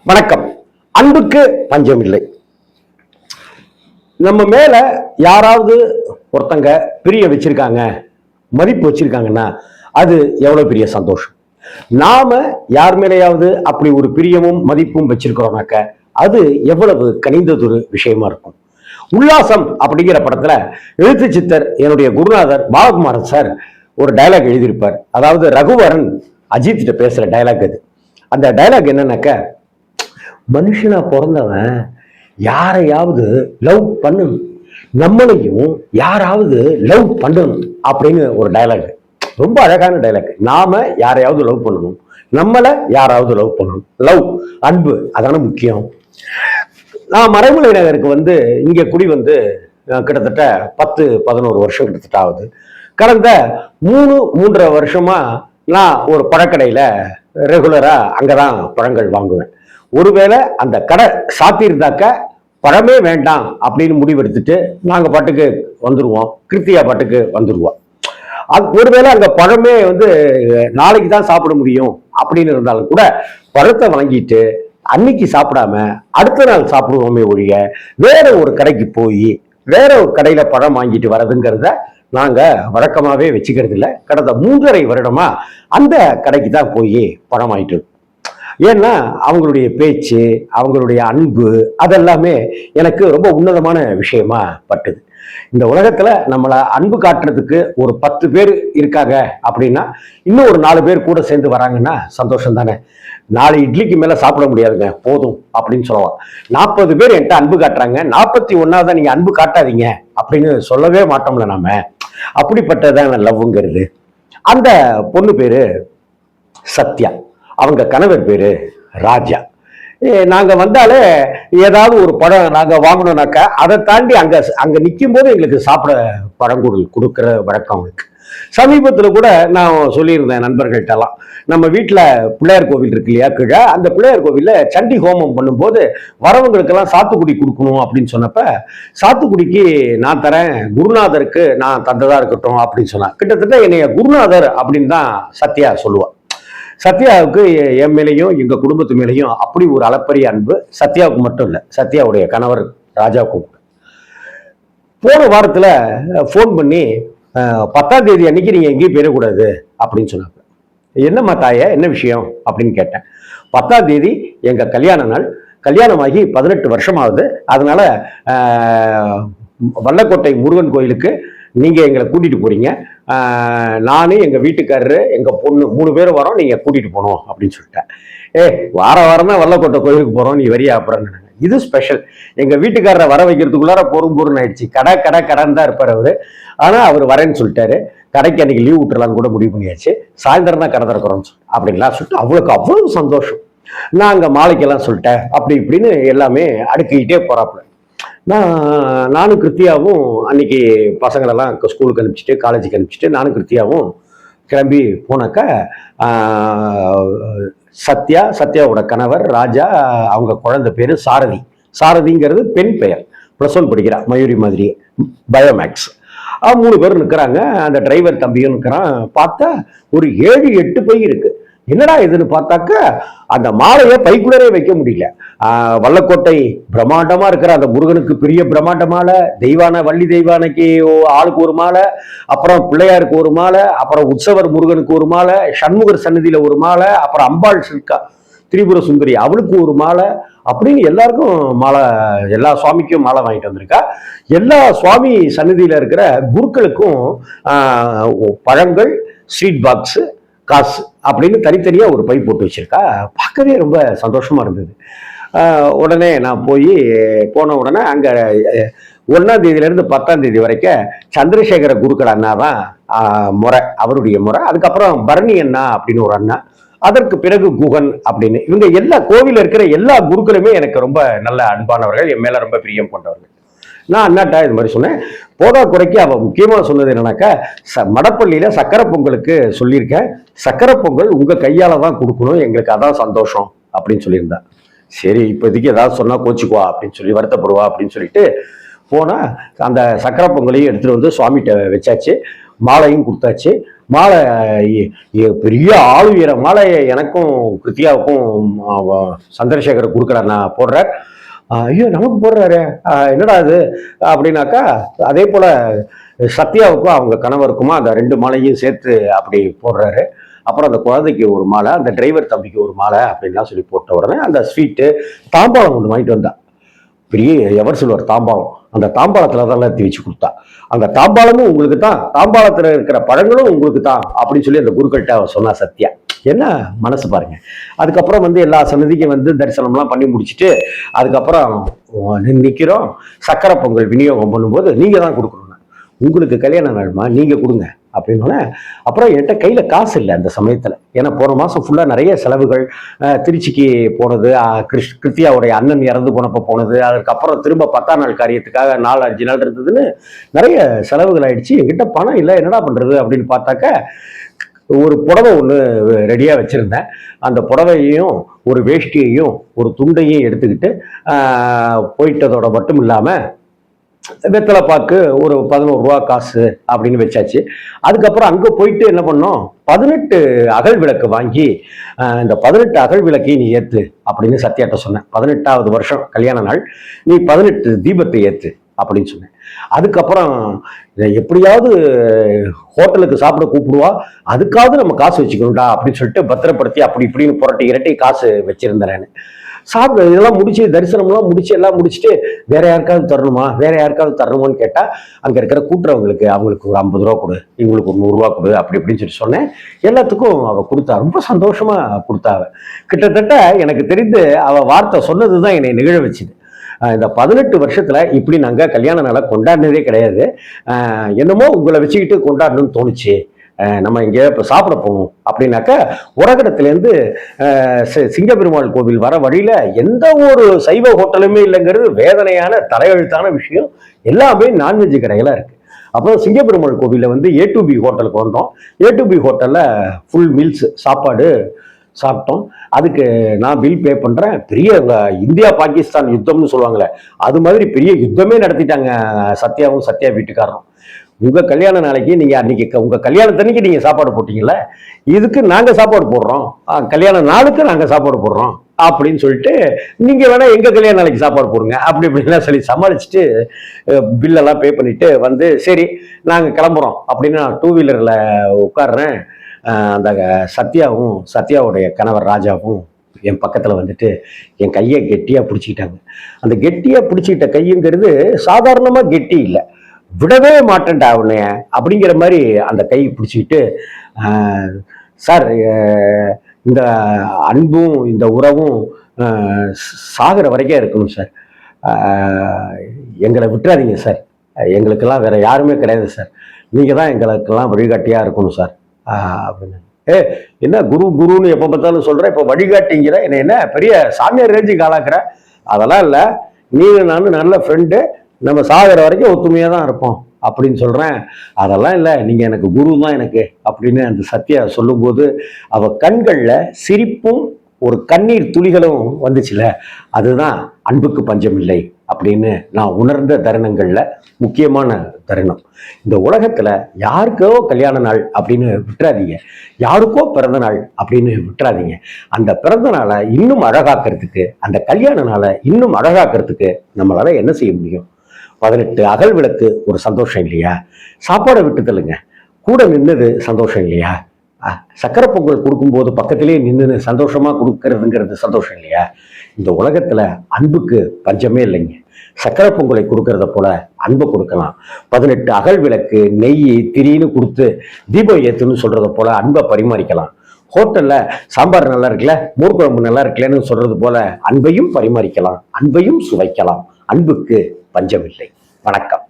வணக்கம். அன்புக்கு பஞ்சம் இல்லை. நம்ம மேல யாராவது ஒருத்தங்க பிரிய வச்சிருக்காங்க, மதிப்பு வச்சிருக்காங்கன்னா அது எவ்வளவு பெரிய சந்தோஷம். நாம யார் மேலேயாவது அப்படி ஒரு பிரியமும் மதிப்பும் வச்சிருக்கிறோம்னாக்க அது எவ்வளவு கனிந்ததொரு விஷயமா இருக்கும். உல்லாசம் அப்படிங்கிற படத்துல எழுத்து சித்தர் என்னுடைய குருநாதர் பாலகுமாரன் சார் ஒரு டைலாக் எழுதியிருப்பார். அதாவது ரகுவரன் அஜித் கிட்ட பேசுற டைலாக் அது. அந்த டைலாக் என்னன்னாக்க, மனுஷனா பிறந்தவன் யாரையாவது லவ் பண்ணணும், நம்மளையும் யாராவது லவ் பண்ணணும் அப்படின்னு ஒரு டைலாக். ரொம்ப அழகான டைலாக். நாம யாரையாவது லவ் பண்ணணும், நம்மளை யாராவது லவ் பண்ணணும். லவ், அன்பு, அதான முக்கியம். நான் மறைமலை நகருக்கு இங்க குடி கிட்டத்தட்ட 10-11 வருஷம் கிட்டத்தட்ட ஆகுது. கடந்த 3-3.5 வருஷமா நான் ஒரு பழக்கடையில ரெகுலரா அங்கதான் பழங்கள் வாங்குவேன். ஒருவேளை அந்த கடை சாத்தியிருந்தாக்க பழமே வேண்டாம் அப்படின்னு முடிவெடுத்துட்டு நாங்க பாட்டுக்கு வந்துருவோம், கிருத்தியா பாட்டுக்கு வந்துருவோம். ஒருவேளை அங்க பழமே நாளைக்கு தான் சாப்பிட முடியும் அப்படின்னு இருந்தாலும் கூட பழத்தை வாங்கிட்டு அன்னைக்கு சாப்பிடாம அடுத்த நாள் சாப்பிடுவோமே ஒழிய வேற ஒரு கடைக்கு போய் வேற ஒரு கடையில பழம் வாங்கிட்டு வர்றதுங்கிறத நாங்க வழக்கமாவே வச்சுக்கிறது இல்லை. கடந்த 3.5 வருடமா அந்த கடைக்கு தான் போய் பழம் வாங்கிட்டு. ஏன்னா அவங்களுடைய பேச்சு, அவங்களுடைய அன்பு, அதெல்லாமே எனக்கு ரொம்ப உன்னதமான விஷயமா பட்டுது. இந்த உலகத்துல நம்மளை அன்பு காட்டுறதுக்கு ஒரு 10 பேர் இருக்காங்க அப்படின்னா இன்னும் ஒரு 4 பேர் கூட சேர்ந்து வராங்கன்னா சந்தோஷம் தானே. 4 இட்லிக்கு மேல சாப்பிட முடியாதுங்க, போதும் அப்படின்னு சொல்லலாம். 40 பேர் என்கிட்ட அன்பு காட்டுறாங்க, 41வது நீங்க அன்பு காட்டாதீங்க அப்படின்னு சொல்லவே மாட்டோம்ல நாம. அப்படிப்பட்டதான லவ்ங்கிறது. அந்த பொண்ணு பேரு சத்யா, அவங்க கணவர் பேரு ராஜா. நாங்க வந்தாலே ஏதாவது ஒரு படம் நாங்க வாங்கணும்னாக்கா அதை தாண்டி அங்க நிற்கும் போது எங்களுக்கு சாப்பிட பழங்குடல் கொடுக்குற வழக்கம் அவங்களுக்கு. சமீபத்துல கூட நான் சொல்லியிருந்தேன் நண்பர்கள்ட்டெல்லாம், நம்ம வீட்டுல பிள்ளையார் கோவில் இருக்கு இல்லையா கீழே, அந்த பிள்ளையார் கோவில்ல சண்டி ஹோமம் பண்ணும்போது வரவங்களுக்கெல்லாம் சாத்துக்குடி கொடுக்கணும் அப்படின்னு சொன்னப்ப, சாத்துக்குடிக்கு நான் தரேன், குருநாதருக்கு நான் தந்ததா இருக்கட்டும் அப்படின்னு சொன்னா. கிட்டத்தட்ட என்னைய குருநாதர் அப்படின்னு தான் சத்யா சொல்லுவா. சத்யாவுக்கு என் மேலேயும் எங்க குடும்பத்து மேலேயும் அப்படி ஒரு அளப்பரிய அன்பு. சத்யாவுக்கு மட்டும் இல்லை, சத்யாவுடைய கணவர் ராஜாவுக்கும். போன வாரத்துல போன் பண்ணி 10ஆம் தேதி அன்னைக்கு நீங்க எங்கேயும் போயிடக்கூடாது அப்படின்னு சொன்னாங்க. என்னம்மா தாயே, என்ன விஷயம் அப்படின்னு கேட்டேன். 10ஆம் தேதி எங்க கல்யாண நாள், கல்யாணமாகி 18 வருஷம் ஆகுது. அதனால வல்லக்கோட்டை முருகன் கோயிலுக்கு நீங்க எங்களை கூட்டிட்டு போறீங்க, நானும் எங்க வீட்டுக்காரரு எங்க பொண்ணு 3 பேரும் வரோம், நீங்க கூட்டிட்டு போனோம் அப்படின்னு சொல்லிட்டேன். வாரம் தான் வல்லக்கோட்டை கோயிலுக்கு போறோம், நீ வரியா அப்புறம். இது ஸ்பெஷல். எங்க வீட்டுக்காரரை வர வைக்கிறதுக்குள்ளார பொறும் ஆயிடுச்சு. கடன் தான் இருப்பார் அவரு. ஆனா அவர் வரேன்னு சொல்லிட்டாரு. கடைக்கு அன்னைக்கு லீவ் விட்டுறலான்னு கூட முடிவு பண்ணியாச்சு. சாயந்தரம் தான் கடை திறக்கிறோம்னு சொல்லி அப்படின்லாம் சொல்லிட்டு அவளுக்கு அவ்வளவு சந்தோஷம். நான் அங்க மாலைக்கெல்லாம் சொல்லிட்டேன் அப்படி இப்படின்னு எல்லாமே அடுக்கிக்கிட்டே போறாப்புல. நானும் கிருத்தியாவும் அன்னைக்கு பசங்களெல்லாம் ஸ்கூலுக்கு அனுப்பிச்சிட்டு காலேஜுக்கு அனுப்பிச்சிட்டு நானும் கிருத்தியாவும் கிளம்பி போனாக்கா, சத்யாவோட கணவர் ராஜா, அவங்க குழந்தை பேரு சாரதி. சாரதிங்கிறது பெண் பெயர். +1 படிக்கிறா, மயூரி மாதிரியே, பயோமேக்ஸ். 3 பேர் நிற்கிறாங்க. அந்த டிரைவர் தம்பியும் நிற்கிறான். பார்த்தா ஒரு 7-8 பை இருக்கு. என்னடா இதுன்னு பார்த்தாக்க அந்த மாலையை பைக்குள்ளரே வைக்க முடியல. வல்லக்கோட்டை பிரம்மாண்டமா இருக்கிற அந்த முருகனுக்கு பெரிய பிரம்மாண்ட மாலை, வள்ளி தெய்வானைக்கு ஆளுக்கு ஒரு மாலை, அப்புறம் பிள்ளையாருக்கு ஒரு மாலை, அப்புறம் உற்சவர் முருகனுக்கு ஒரு மாலை, சண்முகர் சன்னதியில ஒரு மாலை, அப்புறம் அம்பாள் இருக்கா திரிபுர சுந்தரி அவளுக்கு ஒரு மாலை, அப்படின்னு எல்லாருக்கும் மாலை, எல்லா சுவாமிக்கும் மாலை வாங்கிட்டு வந்திருக்கா. எல்லா சுவாமி சன்னதியில இருக்கிற குருக்களுக்கும் பழங்கள், ஸ்வீட் பாக்ஸ், காசு அப்படின்னு தனித்தனியா ஒரு பை போட்டு வச்சிருக்கா. பார்க்கவே ரொம்ப சந்தோஷமா இருந்தது. உடனே நான் போன உடனே அங்க 1ஆம் தேதியிலிருந்து 10ஆம் தேதி வரைக்கும் சந்திரசேகர குருக்கள் அண்ணா தான் முறை, அவருடைய முறை. அதுக்கப்புறம் பரணி அண்ணா அப்படின்னு ஒரு அண்ணா, அதற்கு பிறகு குகன் அப்படின்னு. இவங்க எல்லா கோவில இருக்கிற எல்லா குருக்களுமே எனக்கு ரொம்ப நல்ல அன்பானவர்கள், என் மேல ரொம்ப பிரியம் கொண்டவர்கள். நான் அண்ணாட்டா இது மாதிரி சொன்னேன். போதா குறைக்கு அவ முக்கியமா சொன்னது என்னன்னாக்கா, மடப்பள்ளியில சக்கரை பொங்கலுக்கு சொல்லியிருக்கேன், சக்கரை பொங்கல் உங்க கையால தான் கொடுக்கணும், எங்களுக்கு அதான் சந்தோஷம் அப்படின்னு சொல்லியிருந்தா. சரி, இப்போதைக்கு ஏதாவது சொன்னா கோச்சுக்குவா அப்படின்னு சொல்லி வருத்தப்படுவா அப்படின்னு சொல்லிட்டு போனா அந்த சக்கரை பொங்கலையும் எடுத்துட்டு சுவாமிகிட்ட வச்சாச்சு, மாலையும் கொடுத்தாச்சு. மாலை பெரிய ஆள் உயர மாலையை எனக்கும் கிருத்தியாவுக்கும் சந்திரசேகர் கொடுக்குறாரு, நான் போடுறார். ஐயோ நமக்கு போடுறாரு, என்னடா அது அப்படின்னாக்கா, அதே போல சத்யாவுக்கும் அவங்க கணவருக்குமா அந்த 2 மாலையும் சேர்த்து அப்படி போடுறாரு. அப்புறம் அந்த குழந்தைக்கு ஒரு மாலை, அந்த டிரைவர் தம்பிக்கு ஒரு மாலை அப்படின்லாம் சொல்லி போட்ட உடனே அந்த ஸ்வீட்டு தாம்பாளம் ஒன்று வாங்கிட்டு வந்தா. பெரிய எவர் சில்வர் தாம்பாளம். அந்த தாம்பாளத்துல தான் எடுத்து வச்சு கொடுத்தா. அந்த தாம்பாளமும் உங்களுக்கு தான், தாம்பாளத்துல இருக்கிற பழங்களும் உங்களுக்கு தான் அப்படின்னு சொல்லி அந்த குருக்கள்கிட்ட சொன்னா சத்யா. என்ன மனசு பாருங்க. அதுக்கப்புறம் எல்லா சன்னதிக்கும் தரிசனம்லாம் பண்ணி முடிச்சுட்டு அதுக்கப்புறம் நிற்கிறோம். சக்கரை பொங்கல் விநியோகம் பண்ணும்போது நீங்க தான் கொடுக்கணும், உங்களுக்கு கல்யாண நாள்மா நீங்க கொடுங்க அப்படின்னு. அப்புறம் என்கிட்ட கையில காசு இல்லை அந்த சமயத்துல. ஏன்னா போன மாசம் ஃபுல்லா நிறைய செலவுகள், திருச்சிக்கு போனது, கிருத்தியாவுடைய அண்ணன் இறந்து போனப்ப போனது, அதுக்கப்புறம் திரும்ப 10ஆம் நாள் காரியத்துக்காக 4-5 நாள் இருந்ததுன்னு நிறைய செலவுகள் ஆயிடுச்சு. என்கிட்ட பணம் இல்லை, என்னடா பண்றது அப்படின்னு பார்த்தாக்க ஒரு புடவை ஒன்று ரெடியாக வச்சுருந்தேன். அந்த புடவையையும் ஒரு வேஷ்டியையும் ஒரு துண்டையும் எடுத்துக்கிட்டு போயிட்டதோட மட்டும் இல்லாமல் வெத்தலை பாக்கு ஒரு 11 ரூபா காசு அப்படின்னு வச்சாச்சு. அதுக்கப்புறம் அங்கே போயிட்டு என்ன பண்ணோம், 18 அகல் விளக்கு வாங்கி இந்த 18 அகல் விளக்கையும் நீ ஏற்று அப்படின்னு சத்யாட்ட சொன்னேன். 18வது வருஷம் கல்யாண நாள், நீ 18 தீபத்தை ஏற்று அப்படின்னு சொன்னேன். அதுக்கப்புறம் எப்படியாவது ஹோட்டலுக்கு சாப்பிட கூப்பிடுவா, அதுக்காவது நம்ம காசு வச்சுக்கணும்டா அப்படின்னு சொல்லிட்டு பத்திரப்படுத்தி அப்படி இப்படின்னு புரட்டி இரட்டி காசு வச்சிருந்தேன் நான். சாப்பிட இதெல்லாம் முடிச்சு தரிசனம்லாம் முடிச்சு எல்லாம் முடிச்சுட்டு வேற யாருக்காவது தரணுமான்னு கேட்டா அங்க இருக்கிற கூட்டுறவங்களுக்கு அவங்களுக்கு ஒரு 50 ரூபா கொடு, இவங்களுக்கு ஒரு 100 ரூபா கொடு அப்படி இப்படின்னு சொல்லி சொன்னேன். எல்லாத்துக்கும் அவ கொடுத்தா, ரொம்ப சந்தோஷமா கொடுத்தாவ. கிட்டத்தட்ட எனக்கு தெரிந்து அவ வார்த்தை சொன்னதுதான் என்னை நிகழ வச்சுது. இந்த 18 வருஷத்துல இப்படி நாங்க கல்யாண நாளை கொண்டாடினதே கிடையாது. என்னமோ உங்களை வச்சுக்கிட்டு கொண்டாடணும்னு தோணுச்சு. நம்ம இங்கே இப்போ சாப்பிட போகணும் அப்படின்னாக்கா, உரகடத்துலேருந்து சிங்கப்பெருமாள் கோவில் வர வழியில எந்த ஒரு சைவ ஹோட்டலுமே இல்லைங்கிறது வேதனையான தலையெழுத்தான விஷயம். எல்லாமே நான்வெஜ் கடைகளாக இருக்கு. அப்புறம் சிங்கப்பெருமாள் கோவிலில் A2B ஹோட்டலுக்கு வந்தோம். A2B ஹோட்டலில் ஃபுல் மீல்ஸ் சாப்பாடு சாப்பிட்டோம். அதுக்கு நான் பில் பே பண்ணுறேன். பெரிய இந்தியா பாகிஸ்தான் யுத்தம்னு சொல்லுவாங்களே, அது மாதிரி பெரிய யுத்தமே நடத்திட்டாங்க சத்யாவும் சத்யா வீட்டுக்காரரும். உங்க கல்யாண நாளைக்கு நீங்க அன்னைக்கு உங்க கல்யாணத்தன்னைக்கு நீங்க சாப்பாடு போட்டீங்கல்ல, இதுக்கு நாங்க சாப்பாடு போடுறோம், கல்யாண நாளுக்கு நாங்க சாப்பாடு போடுறோம் அப்படின்னு சொல்லிட்டு நீங்க வேணா எங்க கல்யாண நாளைக்கு சாப்பாடு போடுங்க அப்படி இப்படின்லாம் சொல்லி சமாளிச்சுட்டு பில்லெல்லாம் பே பண்ணிட்டு சரி நாங்க கிளம்புறோம் அப்படின்னு நான் 2 வீலர்ல உட்காடுறேன். அந்த சத்யாவுடைய கணவர் ராஜாவும் என் பக்கத்துல என் கையை கெட்டியா பிடிச்சிக்கிட்டாங்க. அந்த கெட்டியா பிடிச்சிக்கிட்ட கையுங்கிறது சாதாரணமா கெட்டி இல்லை, விடவே மாட்டேன்டா உன்னைய அப்படிங்கிற மாதிரி அந்த கை பிடிச்சிக்கிட்டு, சார் இந்த அன்பும் இந்த உறவும் சாகிற வரைக்கும் இருக்கணும் சார், எங்களை விட்டுறாதீங்க சார், எங்களுக்கெல்லாம் வேற யாருமே கிடையாது சார், நீங்க தான் எங்களுக்கெல்லாம் வழிகாட்டியா இருக்கணும் சார் அப்படின்னு. என்ன குருன்னு எப்போ பார்த்தாலும் சொல்ற, இப்போ வழிகாட்டிங்கிற என்ன பெரிய சாமியார் ரேஞ்சுக்கு ஆளாக்குற? அதெல்லாம் இல்லை, நீங்க நானும் நல்ல ஃப்ரெண்டு, நம்ம சாகிற வரைக்கும் ஒத்துமையாக தான் இருப்போம் அப்படின்னு சொல்கிறேன். அதெல்லாம் இல்லை, நீங்கள் எனக்கு குரு தான் எனக்கு அப்படின்னு அந்த சத்யா சொல்லும்போது அவ கண்களில் சிரிப்பும் ஒரு கண்ணீர் துளிகளும் வந்துச்சுல, அதுதான் அன்புக்கு பஞ்சம் இல்லை அப்படின்னு நான் உணர்ந்த தருணங்கள்ல முக்கியமான தருணம். இந்த உலகத்துல யாருக்கோ கல்யாண நாள் அப்படின்னு விட்டுறாதீங்க, யாருக்கோ பிறந்த நாள் அப்படின்னு விட்டுறாதீங்க. அந்த பிறந்த நாளை இன்னும் அழகாக்குறதுக்கு, அந்த கல்யாண நாளை இன்னும் அழகாக்குறதுக்கு நம்மளால என்ன செய்ய முடியும்? 18 அகல் விளக்கு ஒரு சந்தோஷம் இல்லையா? சாப்பாடை விட்டு தள்ளுங்க, கூட நின்னது சந்தோஷம் இல்லையா? சக்கரை பொங்கல் கொடுக்கும்போது பக்கத்திலேயே நின்று சந்தோஷமா கொடுக்கறதுங்கிறது சந்தோஷம் இல்லையா? இந்த உலகத்துல அன்புக்கு பஞ்சமே இல்லைங்க. சக்கரை பொங்கலை கொடுக்கறத போல அன்பை கொடுக்கலாம். 18 அகல் விளக்கு, நெய், திரின்னு கொடுத்து தீபம் ஏத்துன்னு சொல்றத போல அன்பை பரிமாறிக்கலாம். ஹோட்டல்ல சாம்பார் நல்லா இருக்குல்ல, மோர் குழம்பு நல்லா இருக்குல்லன்னு சொல்றது போல அன்பையும் பரிமாறிக்கலாம், அன்பையும் சுவைக்கலாம். அன்புக்கு பஞ்சமில்லை. வணக்கம்.